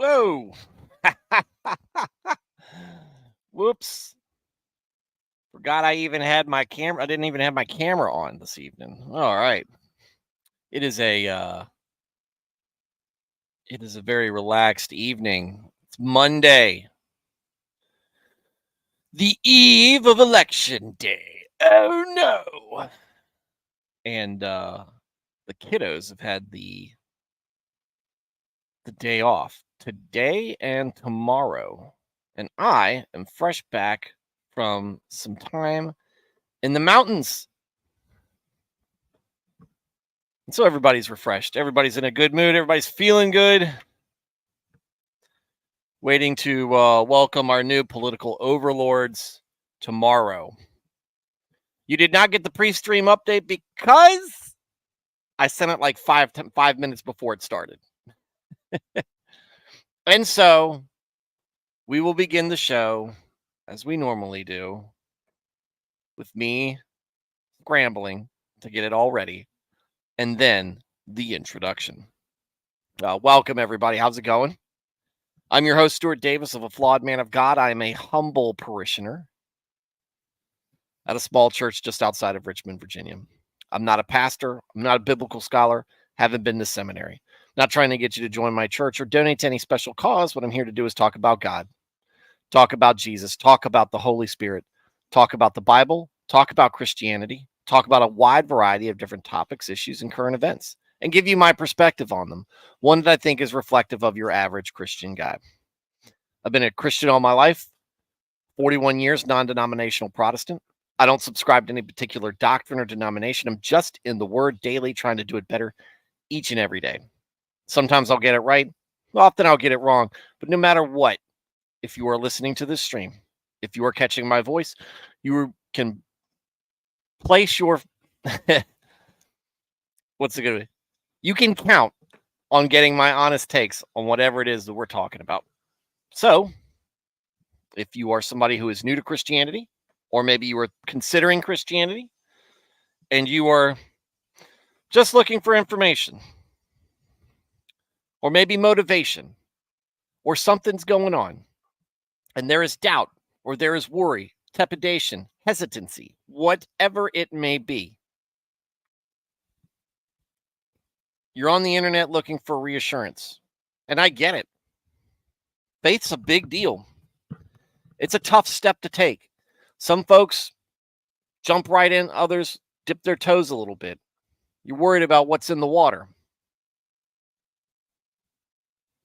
Whoa. Whoops. Forgot I even had my camera. I didn't even have my camera on this evening. All right. It is a very relaxed evening. It's Monday. The eve of election day. Oh no. And the kiddos have had the day off today and tomorrow. And I am fresh back from some time in the mountains. And so everybody's refreshed. Everybody's in a good mood. Everybody's feeling good. Waiting to welcome our new political overlords tomorrow. You did not get the pre-stream update because I sent it like 5 minutes before it started. And so we will begin the show as we normally do with me scrambling to get it all ready and then the introduction. Welcome, everybody. How's it going? I'm your host, Stuart Davis of A Flawed Man of God. I am a humble parishioner at a small church just outside of Richmond, Virginia. I'm not a pastor. I'm not a biblical scholar. Haven't been to seminary. Not trying to get you to join my church or donate to any special cause. What I'm here to do is talk about God, talk about Jesus, talk about the Holy Spirit, talk about the Bible, talk about Christianity, talk about a wide variety of different topics, issues, and current events, and give you my perspective on them, one that I think is reflective of your average Christian guy. I've been a Christian all my life, 41 years, non-denominational Protestant. I don't subscribe to any particular doctrine or denomination. I'm just in the Word daily, trying to do it better each and every day. Sometimes I'll get it right. Often I'll get it wrong. But no matter what, if you are listening to this stream, if you are catching my voice, you can place your... What's it going to be? You can count on getting my honest takes on whatever it is that we're talking about. So, if you are somebody who is new to Christianity, or maybe you are considering Christianity, and you are just looking for information, or maybe motivation, or something's going on, and there is doubt, or there is worry, trepidation, hesitancy, whatever it may be, you're on the internet looking for reassurance. And I get it. Faith's a big deal. It's a tough step to take. Some folks jump right in, others dip their toes a little bit. You're worried about what's in the water.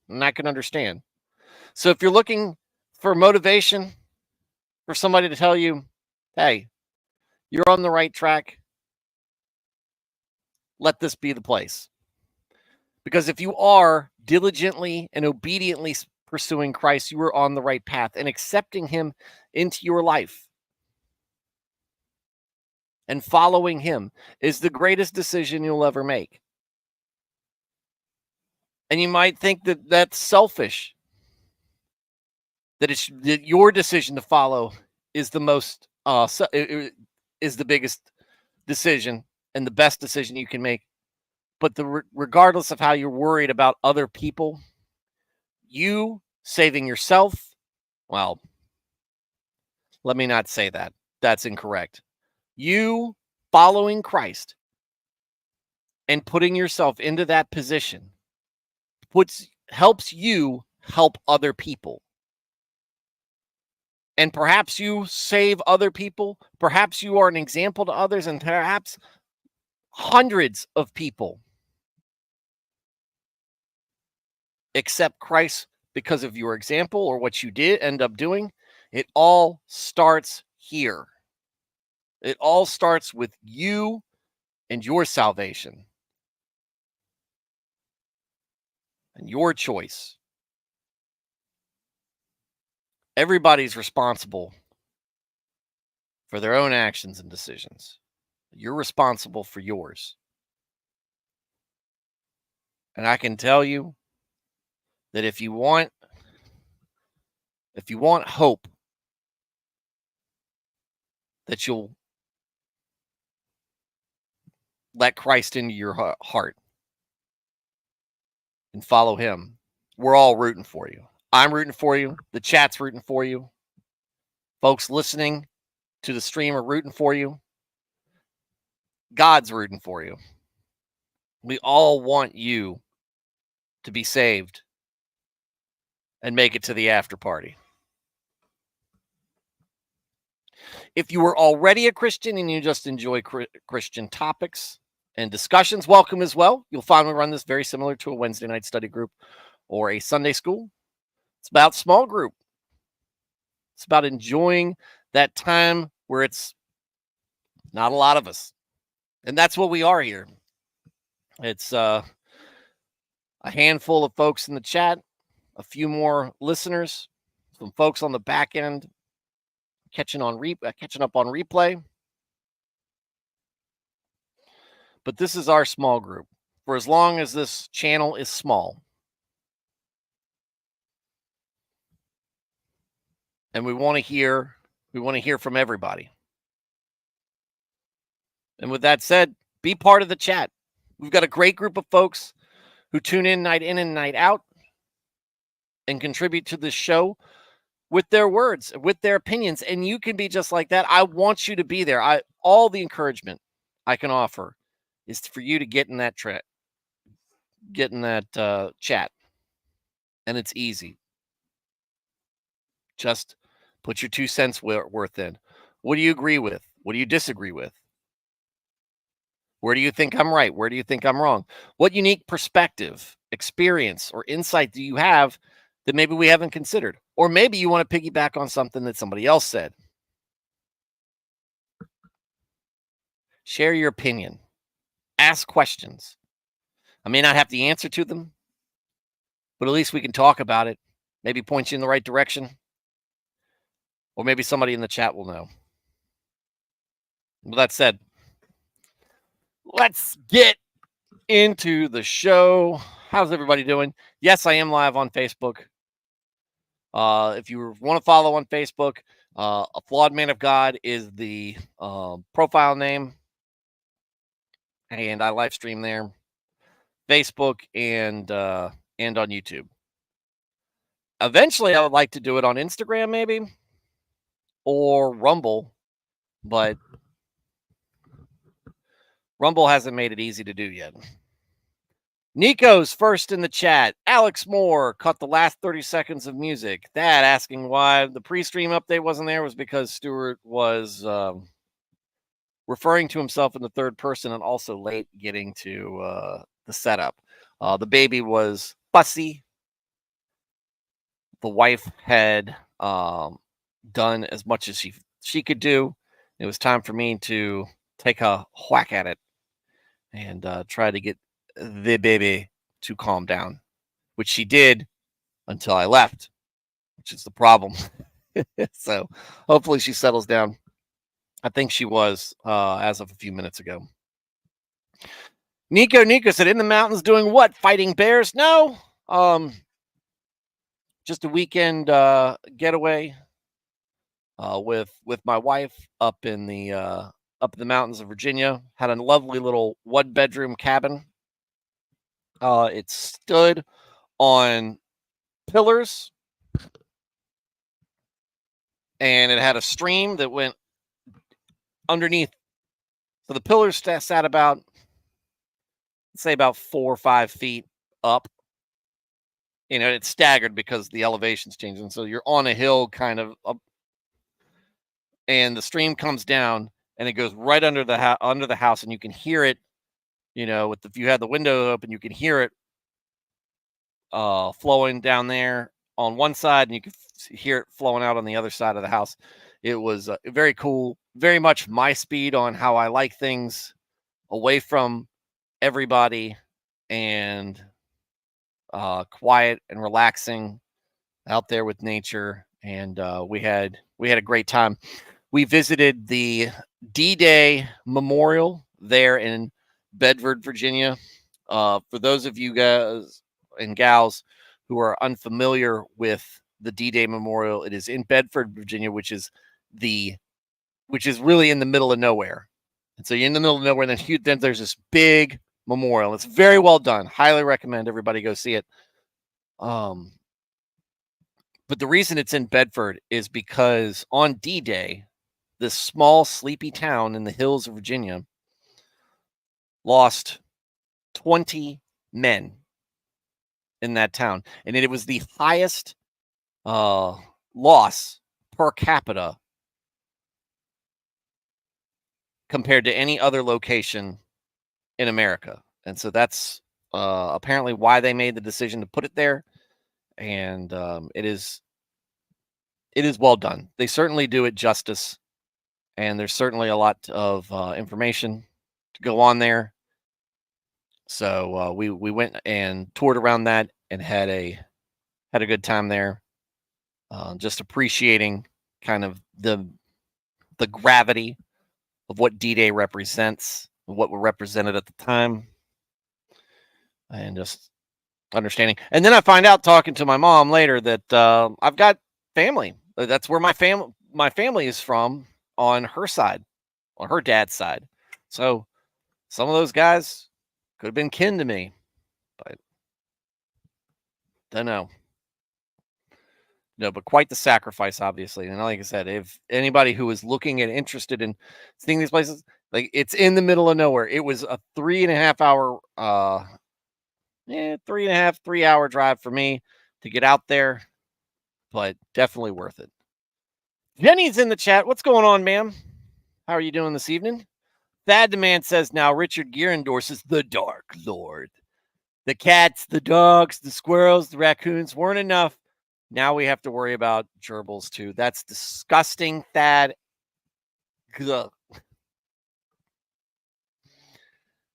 And I can understand. So if you're looking for motivation, for somebody to tell you, hey, you're on the right track, let this be the place. Because if you are diligently and obediently pursuing Christ, you are on the right path, and accepting him into your life and following him is the greatest decision you'll ever make. And you might think that that's selfish, that your decision to follow is the most is the biggest decision and the best decision you can make. But regardless of how you're worried about other people, you saving yourself, well, let me not say that. That's incorrect. You following Christ and putting yourself into that position helps you help other people. And perhaps you save other people. Perhaps you are an example to others, and perhaps hundreds of people accept Christ because of your example or what you did end up doing. It all starts here. It all starts with you and your salvation and your choice. Everybody's responsible for their own actions and decisions. You're responsible for yours. And I can tell you that if you want hope, that you'll let Christ into your heart and follow him, we're all rooting for you. I'm rooting for you. The chat's rooting for you. Folks listening to the stream are rooting for you. God's rooting for you. We all want you to be saved and make it to the after party. If you were already a Christian and you just enjoy Christian topics and discussions, welcome as well. You'll find we run this very similar to a Wednesday night study group or a Sunday school. It's about small group. It's about enjoying that time where it's not a lot of us. And that's what we are here. It's a handful of folks in the chat, a few more listeners, some folks on the back end catching up on replay. But this is our small group for as long as this channel is small. And we want to hear from everybody. And with that said, be part of the chat. We've got a great group of folks who tune in and night out and contribute to this show with their words, with their opinions. And you can be just like that. I want you to be there. All the encouragement I can offer is for you to get in that chat. And it's easy. Just put your 2 cents worth in. What do you agree with? What do you disagree with? Where do you think I'm right? Where do you think I'm wrong? What unique perspective, experience, or insight do you have that maybe we haven't considered? Or maybe you want to piggyback on something that somebody else said. Share your opinion. Ask questions. I may not have the answer to them, but at least we can talk about it. Maybe point you in the right direction. Or maybe somebody in the chat will know. With that said, let's get into the show. How's everybody doing? Yes, I am live on Facebook. If you want to follow on Facebook, A Flawed Man of God is the profile name. And I live stream there, Facebook and on YouTube. Eventually, I would like to do it on Instagram, maybe, or Rumble, but Rumble hasn't made it easy to do yet. Nico's first in the chat. Alex Moore cut the last 30 seconds of music. That asking why the pre-stream update wasn't there was because Stuart was referring to himself in the third person and also late getting to the setup. The baby was fussy. The wife had done as much as she could do. It was time for me to take a whack at it and try to get the baby to calm down, which she did until I left, which is the problem. So hopefully she settles down. I think she was as of a few minutes ago. Nico said, in the mountains doing what? Fighting bears? No. Just a weekend getaway with my wife up in the mountains of Virginia. Had a lovely little 1-bedroom cabin. It stood on pillars, and it had a stream that went underneath. So the pillars sat about, say, about 4 or 5 feet up. You know, it's staggered because the elevation's changing. So you're on a hill kind of up, and the stream comes down and it goes right under the house, and you can hear it. You know, if you had the window open, you can hear it flowing down there on one side, and you can hear it flowing out on the other side of the house. It was very cool, very much my speed on how I like things, away from everybody and quiet and relaxing out there with nature. And we had a great time. We visited the D-Day Memorial there in Bedford, Virginia. For those of you guys and gals who are unfamiliar with the D-Day Memorial, it is in Bedford, Virginia, which is really in the middle of nowhere. And so you're in the middle of nowhere, and then there's this big memorial. It's very well done. Highly recommend everybody go see it. But the reason it's in Bedford is because on D-Day, this small, sleepy town in the hills of Virginia lost 20 men in that town. And it was the highest loss per capita compared to any other location in America. And so that's apparently why they made the decision to put it there. And it is well done. They certainly do it justice. And there's certainly a lot of information to go on there. So we went and toured around that and had a good time there. Just appreciating kind of the gravity of what D-Day represents, what were represented at the time, and just understanding. And then I find out talking to my mom later that I've got family. That's where my family is from on her side, on her dad's side. So some of those guys could have been kin to me, but don't know. No, but quite the sacrifice, obviously. And like I said, if anybody who is looking and interested in seeing these places, like it's in the middle of nowhere. It was a 3.5 hour, 3 hour drive for me to get out there, but definitely worth it. Jenny's in the chat. What's going on, ma'am? How are you doing this evening? Thad the Man says now Richard Gere endorses the Dark Lord. The cats, the dogs, the squirrels, the raccoons weren't enough. Now we have to worry about gerbils too. That's disgusting, Thad. Ugh.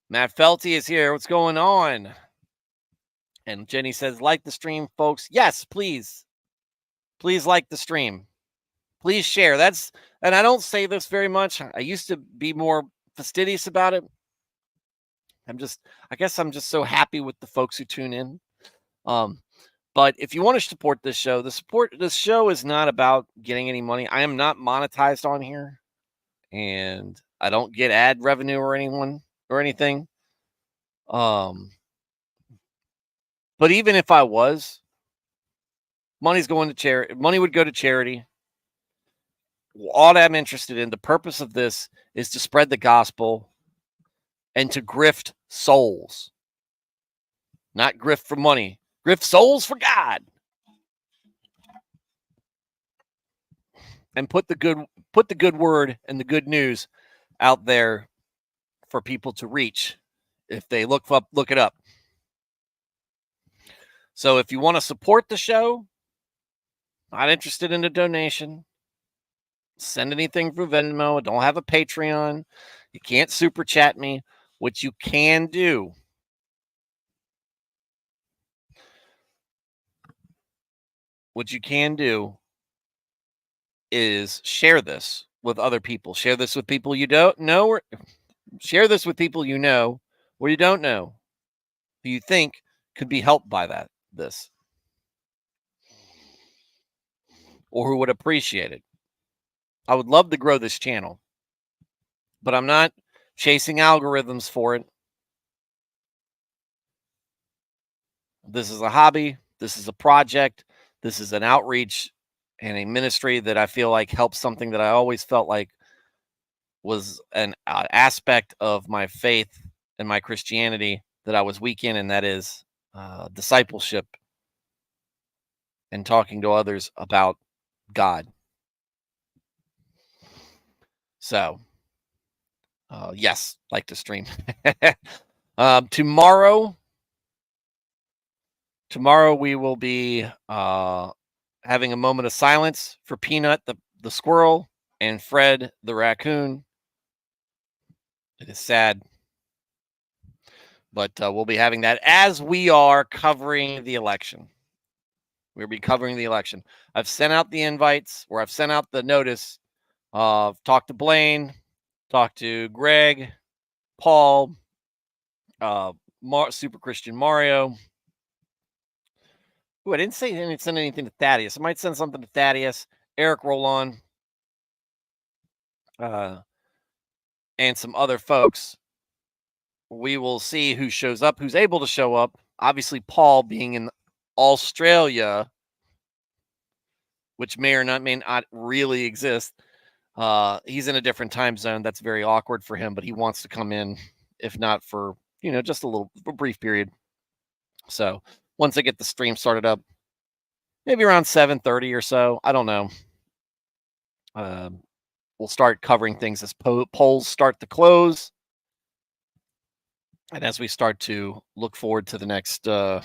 Matt Felty is here. What's going on? And Jenny says, like the stream, folks. Yes, please. Please like the stream. Please share. And I don't say this very much. I used to be more fastidious about it. I guess I'm just so happy with the folks who tune in. But if you want to support this show, this show is not about getting any money. I am not monetized on here, and I don't get ad revenue or anything. But even if I was, money's going to charity. Money would go to charity. All that I'm interested in, the purpose of this is to spread the gospel and to grift souls. Not grift for money. Grift souls for God. And put the good word and the good news out there for people to reach if they look it up. So if you want to support the show, not interested in a donation, send anything through Venmo. I don't have a Patreon. You can't super chat me. What you can do is share this with other people. Share this with people you don't know, or share this with people you know or you don't know who you think could be helped by this, or who would appreciate it. I would love to grow this channel, but I'm not chasing algorithms for it. This is a hobby. This is a project. This is an outreach and a ministry that I feel like helps something that I always felt like was an aspect of my faith and my Christianity that I was weak in, and that is discipleship and talking to others about God. So, yes, like to stream. Tomorrow we will be having a moment of silence for Peanut the squirrel and Fred the raccoon. It is sad, but we'll be having that as we are covering the election. We'll be covering the election. I've sent out the invites, or I've sent out the notice. Talked to Blaine, talked to Greg, Paul, Super Christian Mario. Ooh, I didn't send anything to Thaddeus. I might send something to Thaddeus, Eric Rollon, and some other folks. We will see who shows up, who's able to show up. Obviously, Paul being Australia, which may not really exist. He's in a different time zone. That's very awkward for him, but he wants to come in, if not for, just a brief period. So once I get the stream started up, maybe around 7:30 or so, I don't know. We'll start covering things as polls start to close. And as we start to look forward to the next 4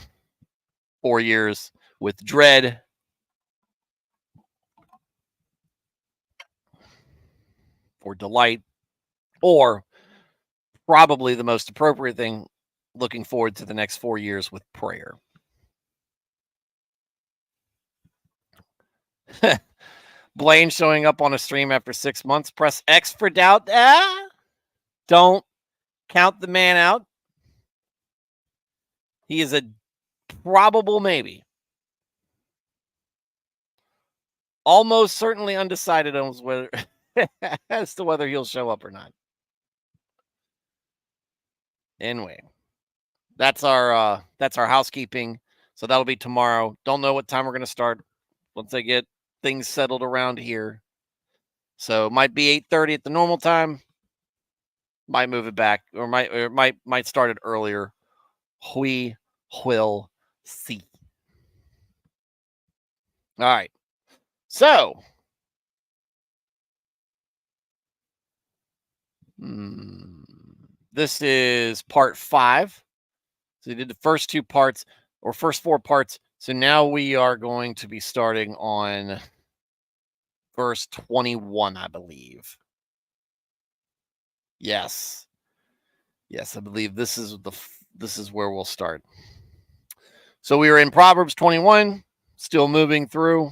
years with dread or delight, or probably the most appropriate thing, looking forward to the next 4 years with prayer. Blaine showing up on a stream after 6 months. Press X for doubt. Don't count the man out. He is a probable maybe. Almost certainly undecided on whether as to whether he'll show up or not. Anyway, that's our housekeeping. So that'll be tomorrow. Don't know what time we're going to start once I get things settled around here. So it might be 8:30 at the normal time. Might move it back, or might start it earlier. We will see. All right. So this is part 5. So we did the first 2 parts, or first 4 parts. So now we are going to be starting on verse 21, I believe. Yes, I believe this is where we'll start. So we are in Proverbs 21, still moving through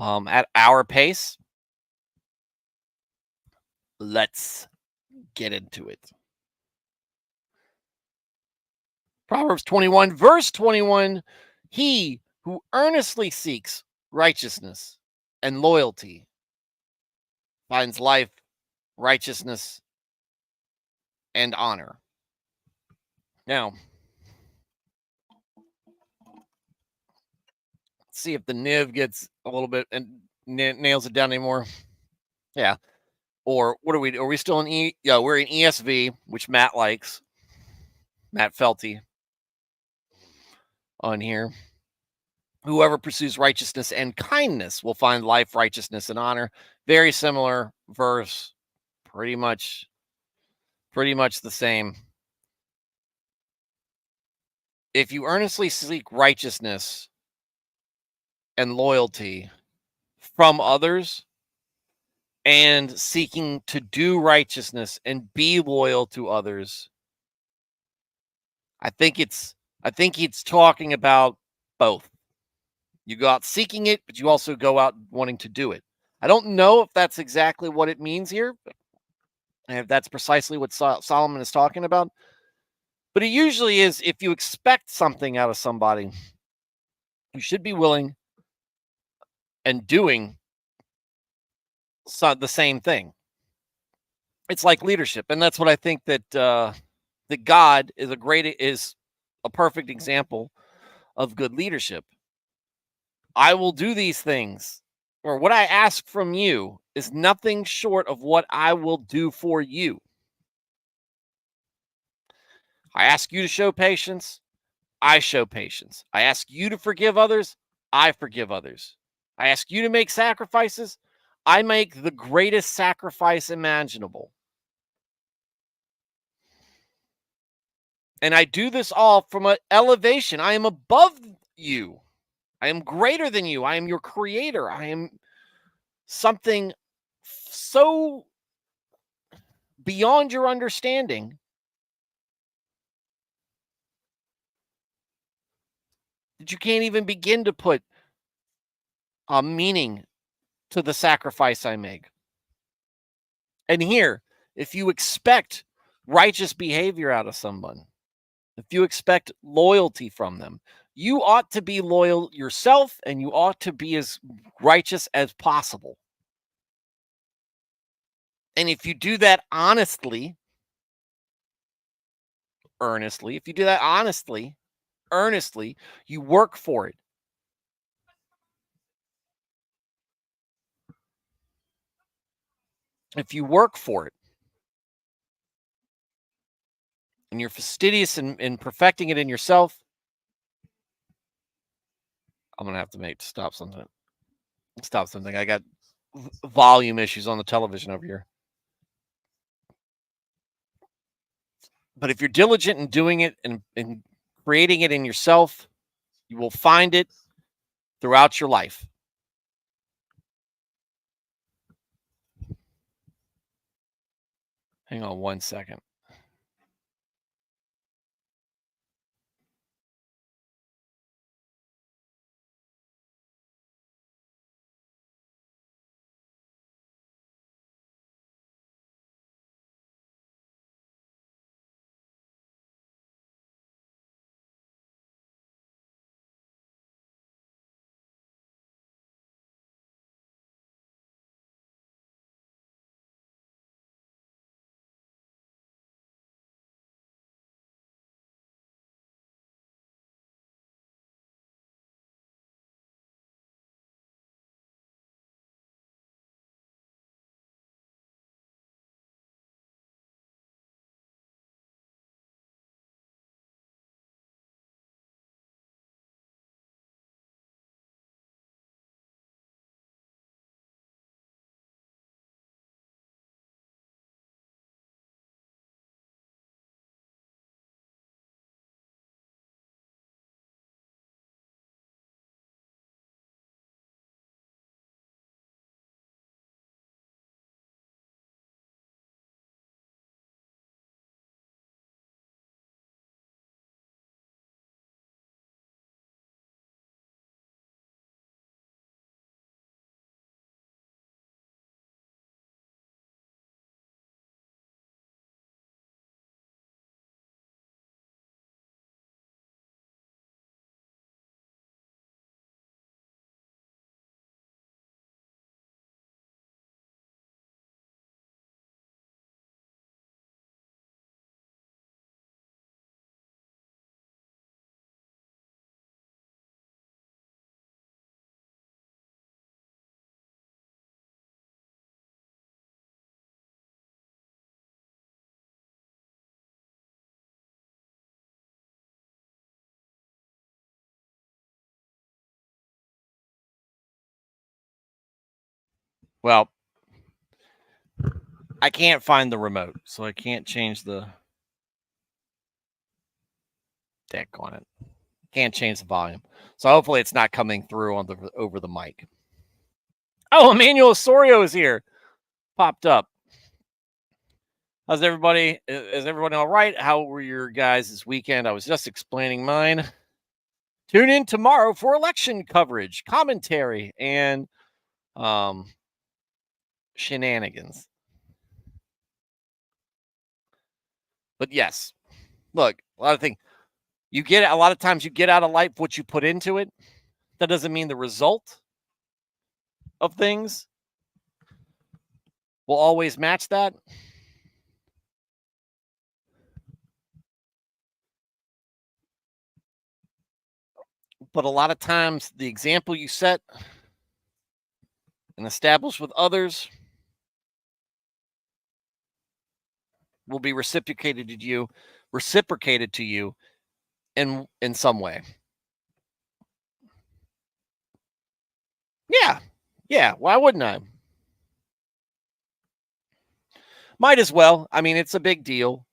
at our pace. Let's get into it. Proverbs 21, verse 21, he who earnestly seeks righteousness and loyalty finds life, righteousness, and honor. Now, let's see if the Niv gets a little bit and nails it down anymore. Yeah. Or what are we? Are we still in Yeah, we're in ESV, which Matt likes. Matt Felty on here. Whoever pursues righteousness and kindness will find life, righteousness, and honor. Very similar verse, pretty much the same. If you earnestly seek righteousness and loyalty from others, and seeking to do righteousness and be loyal to others, I think it's talking about both. You go out seeking it, but you also go out wanting to do it. I don't know if that's exactly what it means here, and if that's precisely what Solomon is talking about. But it usually is, if you expect something out of somebody, you should be willing and doing the same thing. It's like leadership, and that's what I think that that God is a perfect example of good leadership. I will do these things, or what I ask from you is nothing short of what I will do for you. I ask you to show patience, I show patience. I ask you to forgive others, I forgive others. I ask you to make sacrifices, I make the greatest sacrifice imaginable. And I do this all from an elevation. I am above you. I am greater than you. I am your creator. I am something so beyond your understanding that you can't even begin to put a meaning to the sacrifice I make. And here, if you expect righteous behavior out of someone, if you expect loyalty from them, you ought to be loyal yourself, and you ought to be as righteous as possible. And if you do that earnestly, if you do that honestly, earnestly, you work for it. If you work for it and you're fastidious in perfecting it in yourself, I'm going to have to stop something. Stop something. I got volume issues on the television over here. But if you're diligent in doing it and creating it in yourself, you will find it throughout your life. Hang on one second. Well, I can't find the remote, so I can't change the deck on it. Can't change the volume. So hopefully it's not coming through on the over the mic. Oh, Emmanuel Osorio is here. Popped up. How's everybody? Is everybody all right? How were your guys this weekend? I was just explaining mine. Tune in tomorrow for election coverage, commentary, and shenanigans. But yes, look, a lot of things. A lot of times you get out of life what you put into it. That doesn't mean the result of things will always match that. But a lot of times the example you set and establish with others will be reciprocated to you in some way. Yeah. Yeah, why wouldn't I? Might as well. I mean, it's a big deal.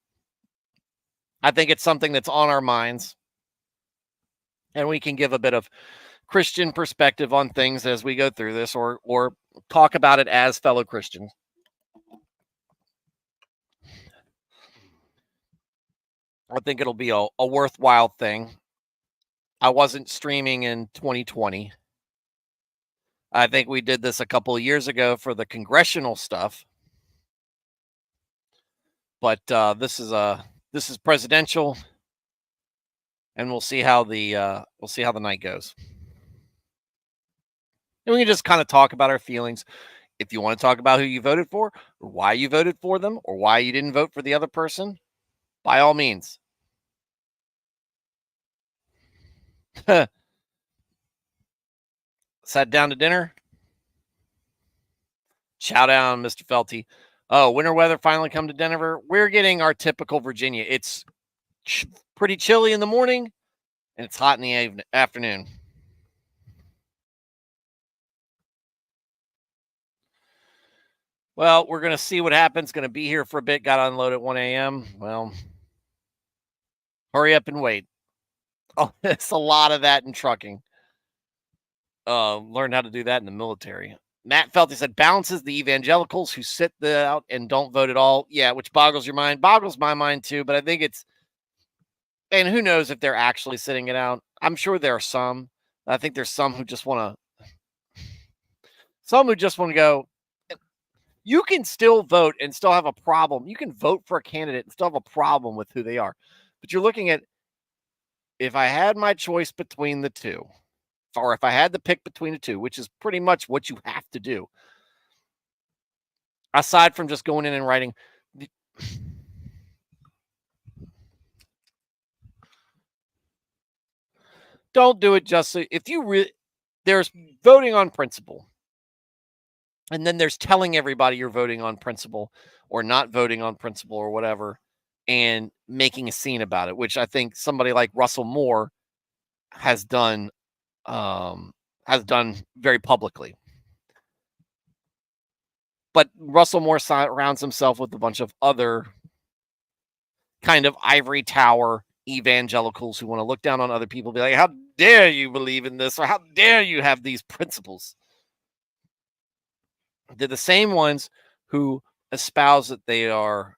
I think it's something that's on our minds. And we can give a bit of Christian perspective on things as we go through this or talk about it as fellow Christians. I think it'll be a worthwhile thing. I wasn't streaming in 2020. I think we did this a couple of years ago for the congressional stuff. But this is presidential, and we'll see how the night goes. And we can just kind of talk about our feelings. If you want to talk about who you voted for, or why you voted for them, or why you didn't vote for the other person, by all means. Sat down to dinner. Chow down, Mr. Felty. Oh, winter weather finally come to Denver. We're getting our typical Virginia. It's pretty chilly in the morning, and it's hot in the afternoon. Well, we're going to see what happens. Going to be here for a bit. Got to unload at 1 a.m. Well, hurry up and wait. Oh, it's a lot of that in trucking. Learned how to do that in the military. Matt Felty said, balances the evangelicals who sit out and don't vote at all. Yeah, which boggles your mind. Boggles my mind too, but I think it's, and who knows if they're actually sitting it out. I'm sure there are some. I think there's some who just want to go, you can still vote and still have a problem. You can vote for a candidate and still have a problem with who they are. But you're looking at, if I had my choice between the two, or if I had to pick between the two, which is pretty much what you have to do, aside from just going in and writing, don't do it just so, if you there's voting on principle, and then there's telling everybody you're voting on principle or not voting on principle or whatever, and making a scene about it, which I think somebody like Russell Moore has done very publicly. But Russell Moore surrounds himself with a bunch of other kind of ivory tower evangelicals who want to look down on other people, be like, how dare you believe in this, or how dare you have these principles. They're the same ones who espouse that they are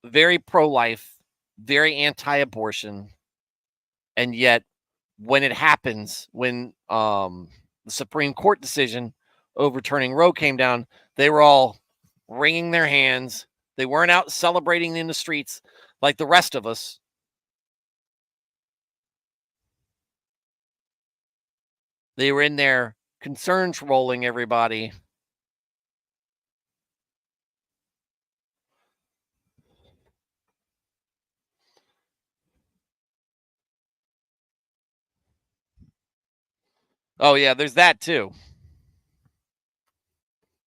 very pro-life, very anti-abortion, and yet when it happens, when the Supreme Court decision overturning Roe came down, they were all wringing their hands. They weren't out celebrating in the streets like the rest of us. They were in there concerns rolling everybody. Oh, yeah, there's that too.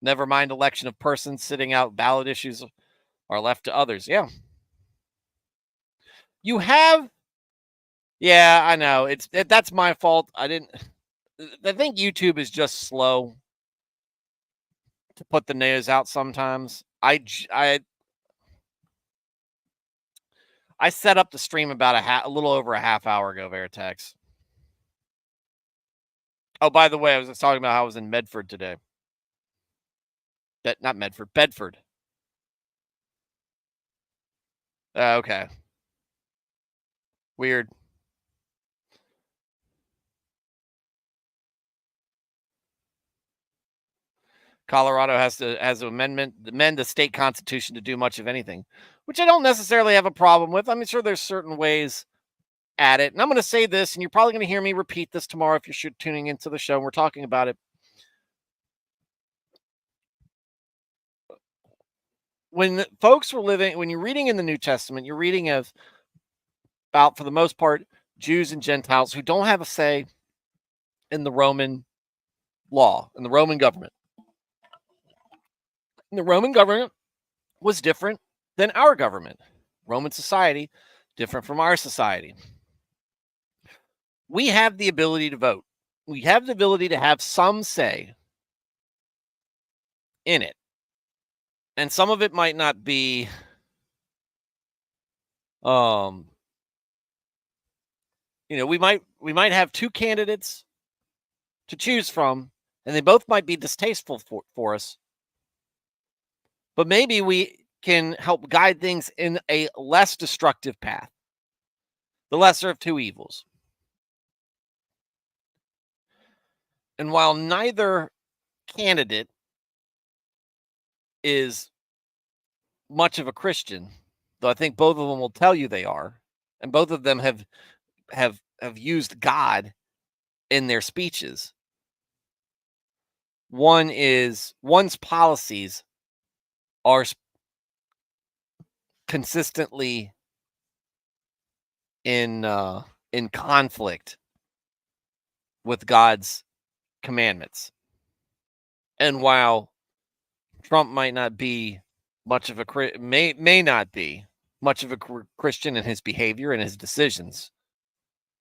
Never mind election of persons, sitting out ballot issues are left to others. Yeah. You have, yeah, I know. That's my fault. I think YouTube is just slow to put the news out sometimes. I set up the stream about a little over a half hour ago, Veritex. Oh, by the way, I was just talking about how I was in Medford today. Not Medford, Bedford. Okay. Weird. Colorado has to amend the state constitution to do much of anything, which I don't necessarily have a problem with. I'm sure there's certain ways at it. And I'm going to say this, and you're probably going to hear me repeat this tomorrow if you're tuning into the show and we're talking about it. When folks were living, when you're reading in the New Testament, you're reading about, for the most part, Jews and Gentiles who don't have a say in the Roman law, in the Roman government. And the Roman government was different than our government. Roman society, different from our society. We have the ability to vote. We have the ability to have some say in it. And some of it might not be we might have two candidates to choose from, and they both might be distasteful for us. But maybe we can help guide things in a less destructive path. The lesser of two evils. And while neither candidate is much of a Christian, though I think both of them will tell you they are, and both of them have used God in their speeches. One's policies are consistently in conflict with God's commandments. And while Trump might not be much of a may not be much of a Christian in his behavior and his decisions,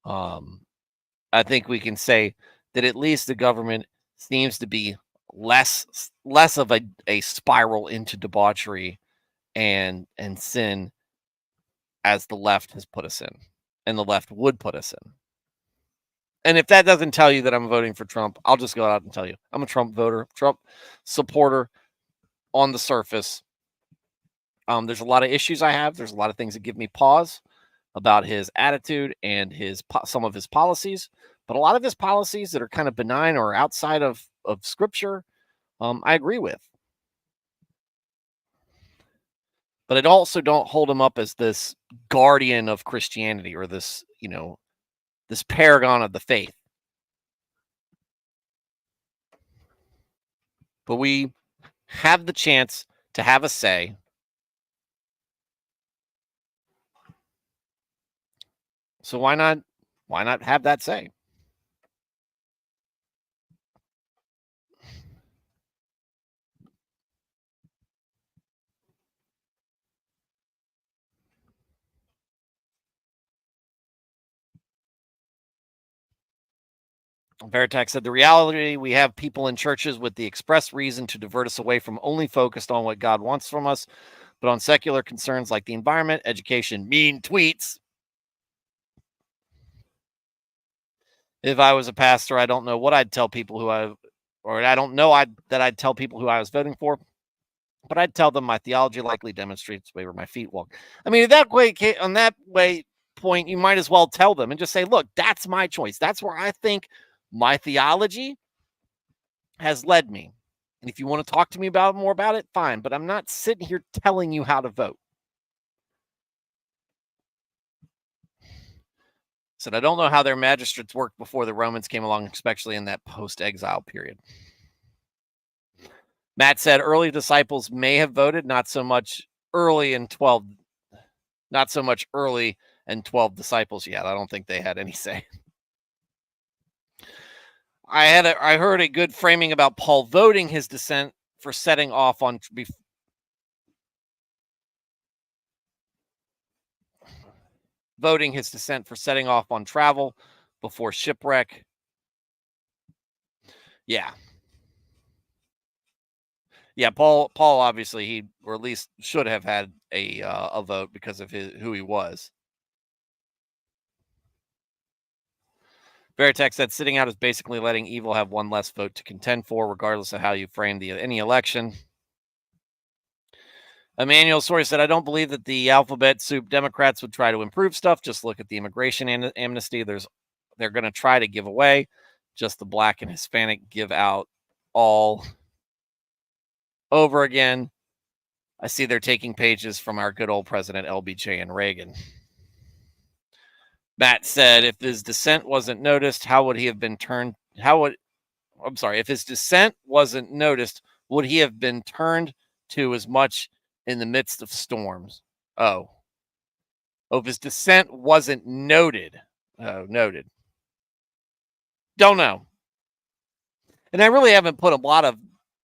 I think we can say that at least the government seems to be less of a spiral into debauchery and sin as the left has put us in, and the left would put us in. And if that doesn't tell you that I'm voting for Trump, I'll just go out and tell you I'm a Trump voter, Trump supporter on the surface. There's a lot of issues I have. There's a lot of things that give me pause about his attitude and some of his policies, but a lot of his policies that are kind of benign or outside of scripture, I agree with. But I also don't hold him up as this guardian of Christianity or this, this paragon of the faith. But we have the chance to have a say. So why not have that say? Veritex said, the reality, we have people in churches with the express reason to divert us away from only focused on what God wants from us, but on secular concerns like the environment, education, mean tweets. If I was a pastor, I don't know what I'd tell people that I'd tell people who I was voting for, but I'd tell them my theology likely demonstrates where my feet walk. I mean, on that point, you might as well tell them and just say, look, that's my choice. That's where I think my theology has led me. And if you want to talk to me more about it, fine. But I'm not sitting here telling you how to vote. Said, I don't know how their magistrates worked before the Romans came along, especially in that post-exile period. Matt said early disciples may have voted, not so much early and 12 disciples yet. I don't think they had any say. I heard a good framing about Paul voting his dissent for setting off on travel before shipwreck. Yeah. Yeah, Paul obviously or at least should have had a vote because of who he was. Veritex said sitting out is basically letting evil have one less vote to contend for, regardless of how you frame any election. Emmanuel Sori said, I don't believe that the alphabet soup Democrats would try to improve stuff. Just look at the immigration amnesty. They're going to try to give away. Just the black and Hispanic give out all over again. I see they're taking pages from our good old President LBJ and Reagan. Matt said, if his dissent wasn't noticed, if his dissent wasn't noticed, would he have been turned to as much in the midst of storms? If his dissent wasn't noted. Noted. Don't know. And I really haven't put a lot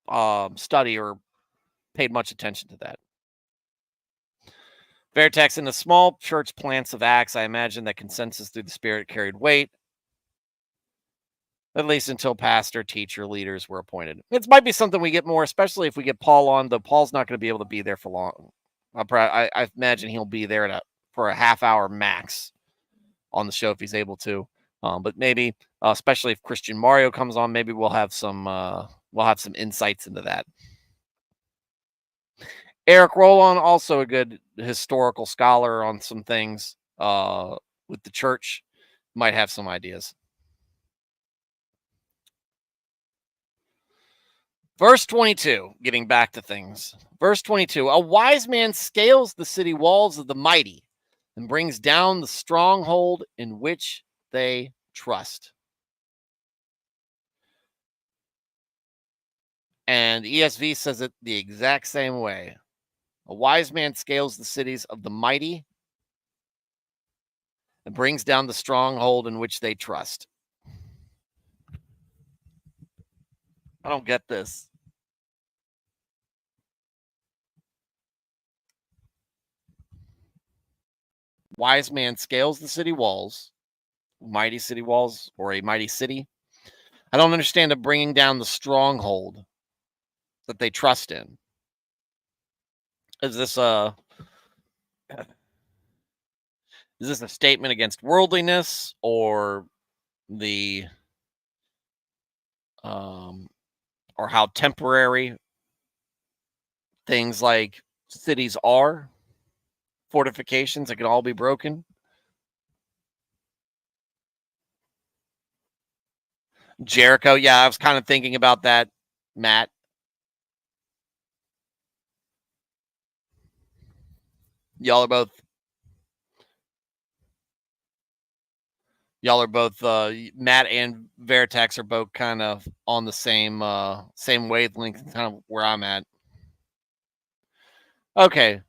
of study or paid much attention to that. Veritex, in the small church plants of Acts, I imagine that consensus through the Spirit carried weight, at least until pastor, teacher, leaders were appointed. It might be something we get more, especially if we get Paul on. Paul's not going to be able to be there for long. I imagine he'll be there for a half hour max on the show if he's able to. But maybe, especially if Christian Mario comes on, maybe we'll have some insights into that. Eric Rollon, also a good historical scholar on some things with the church, might have some ideas. Verse 22, getting back to things. Verse 22, a wise man scales the city walls of the mighty and brings down the stronghold in which they trust. And ESV says it the exact same way. A wise man scales the cities of the mighty and brings down the stronghold in which they trust. I don't get this. Wise man scales the city walls, mighty city walls, or a mighty city. I don't understand the bringing down the stronghold that they trust in. Is this a statement against worldliness or the or how temporary things like cities are? Fortifications that can all be broken. Jericho, yeah, I was kind of thinking about that, Matt. Y'all are both Matt and Veritex are both kind of on the same wavelength, kind of where I'm at. Okay.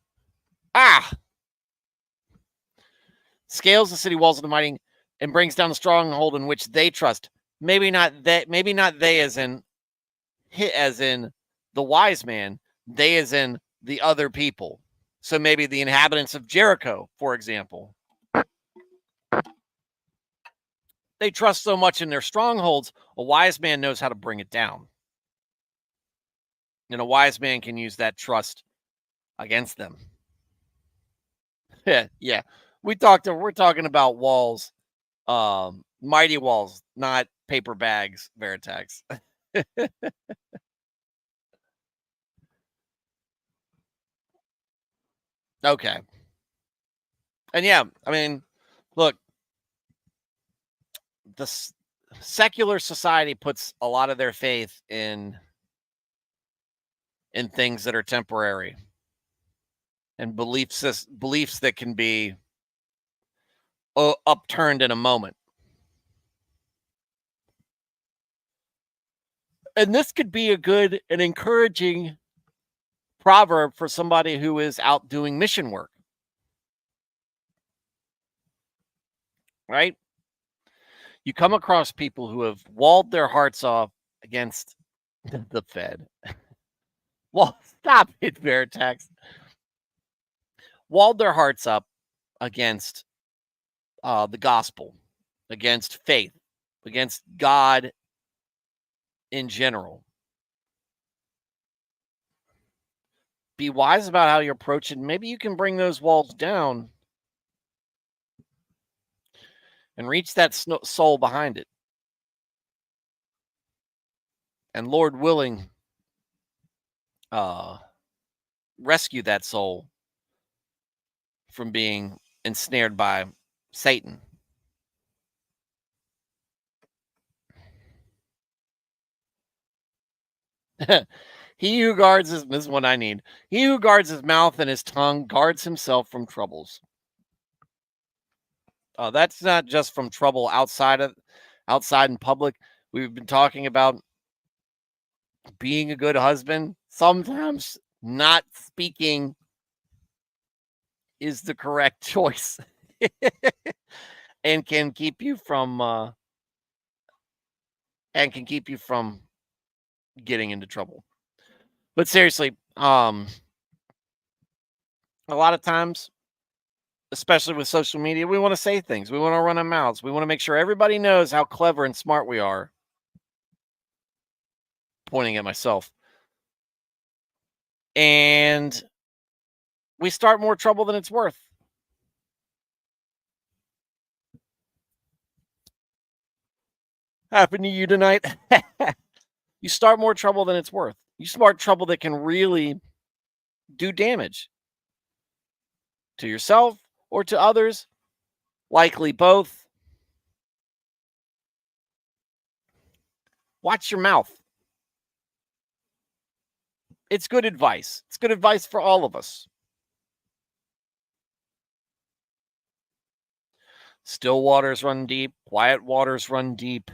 Scales the city walls of the mighty and brings down the stronghold in which they trust. Maybe not they as in the wise man, they as in the other people. So maybe the inhabitants of Jericho, for example. They trust so much in their strongholds, a wise man knows how to bring it down. And a wise man can use that trust against them. Yeah. We're talking about walls, mighty walls, not paper bags, Veritex. Okay. And yeah, I mean, look, the secular society puts a lot of their faith in things that are temporary and beliefs that can be upturned in a moment. And this could be a good and encouraging proverb for somebody who is out doing mission work. Right? You come across people who have walled their hearts off against the Fed. Well, stop it, Veritex. Walled their hearts up against the gospel, against faith, against God in general. Be wise about how you approach it. Maybe you can bring those walls down and reach that soul behind it. And Lord willing, rescue that soul from being ensnared by Satan. He who guards his, this is what I need. He who guards his mouth and his tongue guards himself from troubles. That's not just from trouble outside in public. We've been talking about being a good husband. Sometimes not speaking is the correct choice and can keep you from getting into trouble. But seriously, a lot of times, especially with social media, we want to say things. We want to run our mouths. We want to make sure everybody knows how clever and smart we are. Pointing at myself. And we start more trouble than it's worth. Happened to you tonight? You start more trouble than it's worth. You start trouble that can really do damage to yourself or to others, likely both. Watch your mouth. It's good advice. It's good advice for all of us. Still waters run deep. Quiet waters run deep.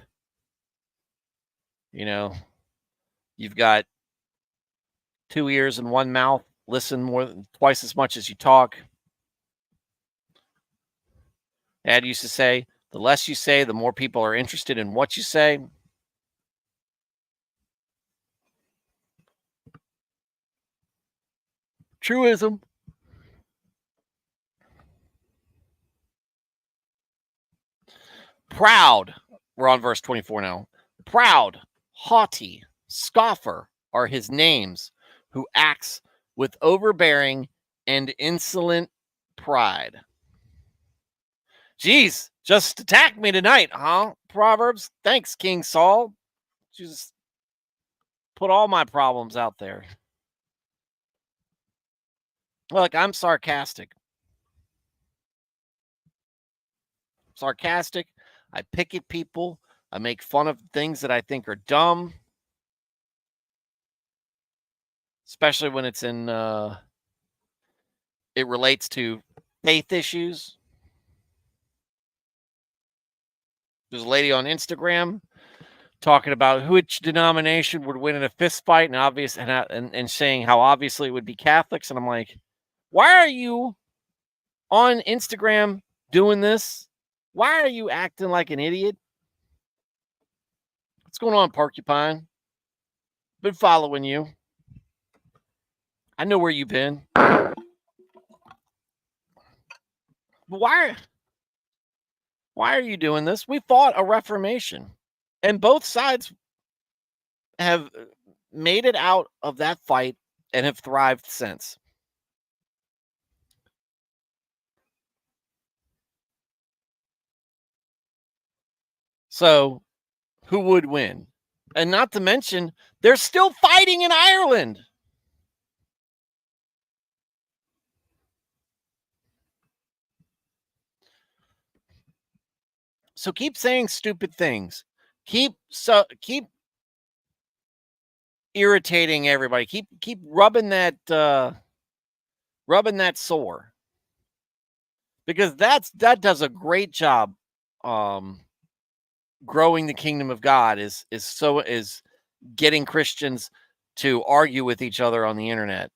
You know, you've got 2 ears and 1 mouth. Listen more than twice as much as you talk. Dad used to say, the less you say, the more people are interested in what you say. Truism. Proud. We're on verse 24 now. Proud, haughty, scoffer are his names, who acts with overbearing and insolent pride. Geez, just attack me tonight, huh? Proverbs. Thanks, King Saul. Just put all my problems out there. Look, I'm sarcastic. I pick at people. I make fun of things that I think are dumb, especially when it's in it relates to faith issues. There's a lady on Instagram talking about which denomination would win in a fist fight, and saying how obviously it would be Catholics. And I'm like, why are you on Instagram doing this? Why are you acting like an idiot? What's going on, Porcupine? Been following you. I know where you've been. But why are you doing this? We fought a reformation, and both sides have made it out of that fight and have thrived since. So, who would win? And not to mention, they're still fighting in Ireland. So keep saying stupid things. Keep irritating everybody. Keep rubbing that sore. Because that does a great job growing the kingdom of God is getting Christians to argue with each other on the internet.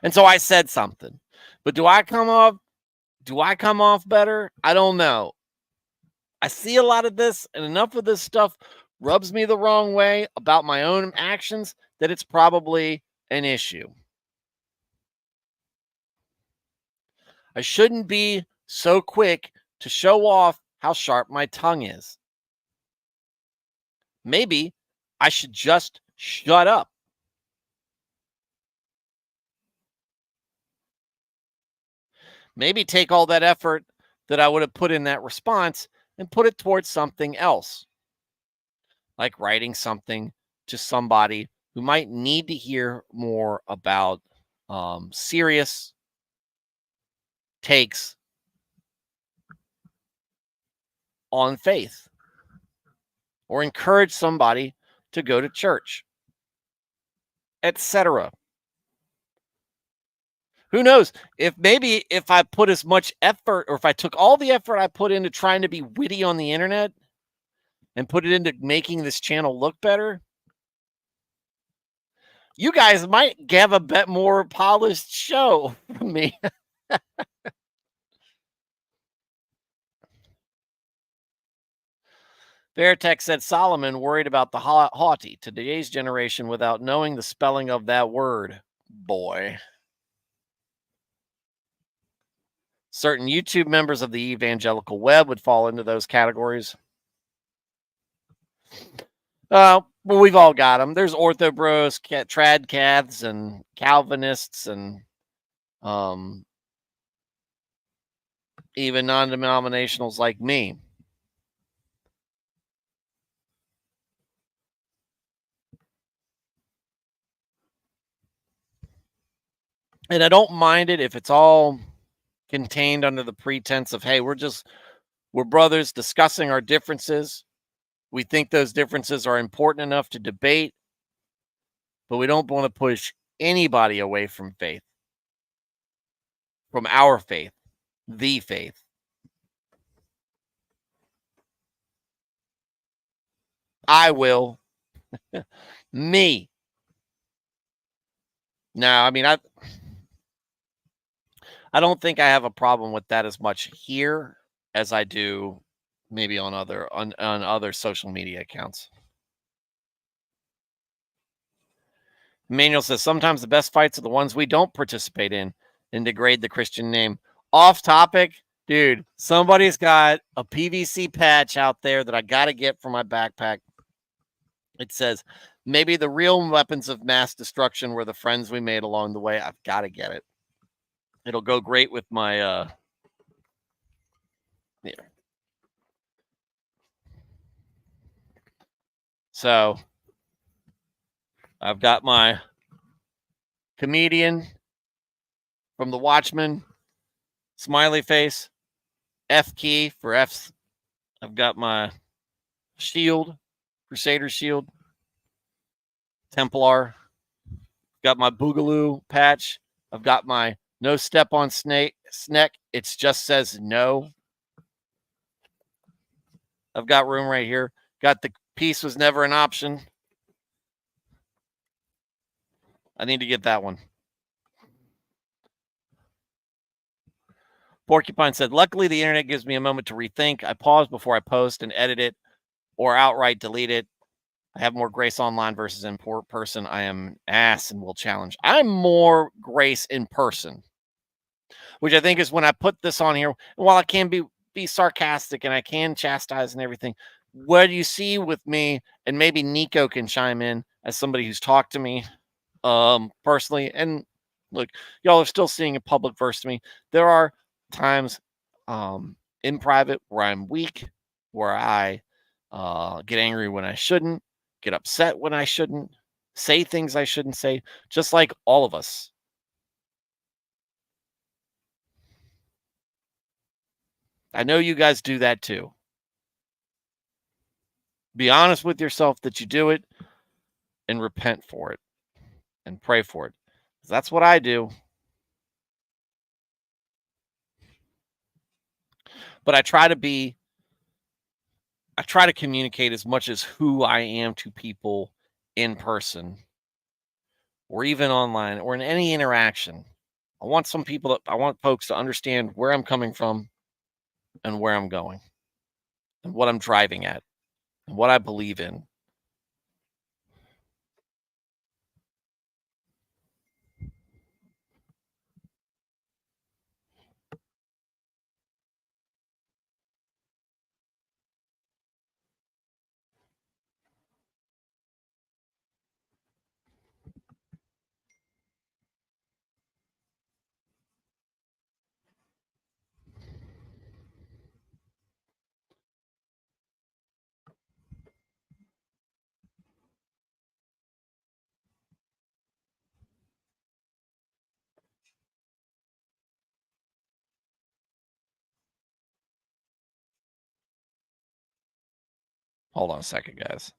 And so I said something. But do I come off better? I don't know. I see a lot of this, and enough of this stuff rubs me the wrong way about my own actions that it's probably an issue. I shouldn't be so quick to show off how sharp my tongue is. Maybe I should just shut up. Maybe take all that effort that I would have put in that response and put it towards something else, like writing something to somebody who might need to hear more about serious takes on faith, or encourage somebody to go to church, etc. Who knows? If I put as much effort, or if I took all the effort I put into trying to be witty on the internet and put it into making this channel look better, you guys might have a bit more polished show from me. Veritech said Solomon worried about the haughty to today's generation without knowing the spelling of that word. Boy. Certain YouTube members of the evangelical web would fall into those categories. Well, we've all got them. There's orthobros, tradcaths, and Calvinists, and even non-denominationals like me. And I don't mind it if it's all contained under the pretense of, hey, we're brothers discussing our differences. We think those differences are important enough to debate, but we don't want to push anybody away from faith, from our faith, the faith. I will. Me. Now, I mean, I don't think I have a problem with that as much here as I do maybe on other social media accounts. Emmanuel says, sometimes the best fights are the ones we don't participate in and degrade the Christian name. Off topic, dude, somebody's got a PVC patch out there that I got to get for my backpack. It says, maybe the real weapons of mass destruction were the friends we made along the way. I've got to get it. It'll go great with my, yeah. So I've got my comedian from The Watchmen, smiley face, F key for F's. I've got my shield, Crusader shield, Templar. Got my Boogaloo patch. I've got my no step on snake. It just says no. I've got room right here. Got the peace was never an option. I need to get that one. Porcupine said, luckily the internet gives me a moment to rethink. I pause before I post and edit it or outright delete it. I have more grace online versus in person. I am an ass and will challenge. I'm more grace in person, which I think is when I put this on here. While I can be sarcastic and I can chastise and everything, what you see with me, and maybe Nico can chime in as somebody who's talked to me personally. And look, y'all are still seeing a public verse to me. There are times in private where I'm weak, where I get angry when I shouldn't, get upset when I shouldn't, say things I shouldn't say, just like all of us. I know you guys do that too. Be honest with yourself that you do it and repent for it and pray for it. That's what I do. But I try to communicate as much as who I am to people in person or even online or in any interaction. I want folks to understand where I'm coming from and where I'm going and what I'm driving at and what I believe in. Hold on a second, guys.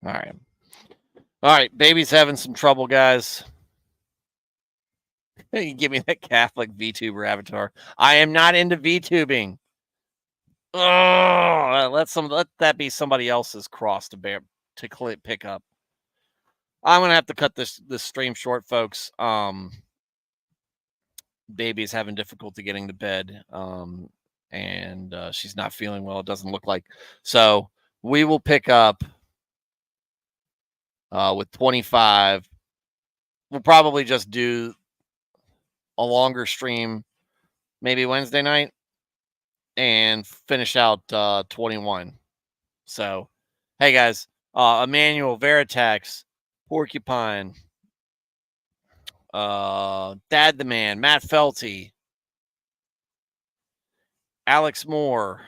All right. All right. Baby's having some trouble, guys. You give me that Catholic VTuber avatar. I am not into VTubing. Oh, let that be somebody else's cross to pick up. I'm gonna have to cut this stream short, folks. Baby's having difficulty getting to bed, and she's not feeling well. It doesn't look like. So we will pick up with 25. We'll probably just do a longer stream, maybe Wednesday night, and finish out 21. So, hey guys, Emmanuel, Veritex, Porcupine, Dad the Man, Matt Felty, Alex Moore,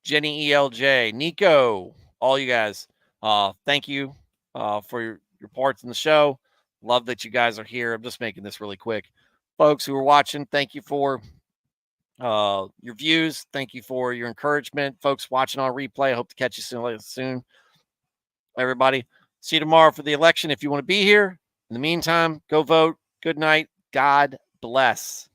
Jenny ELJ, Nico, all you guys. Thank you for your parts in the show. Love that you guys are here. I'm just making this really quick. Folks who are watching, thank you for your views. Thank you for your encouragement. Folks watching on replay, I hope to catch you soon. Everybody, see you tomorrow for the election if you want to be here. In the meantime, go vote. Good night. God bless.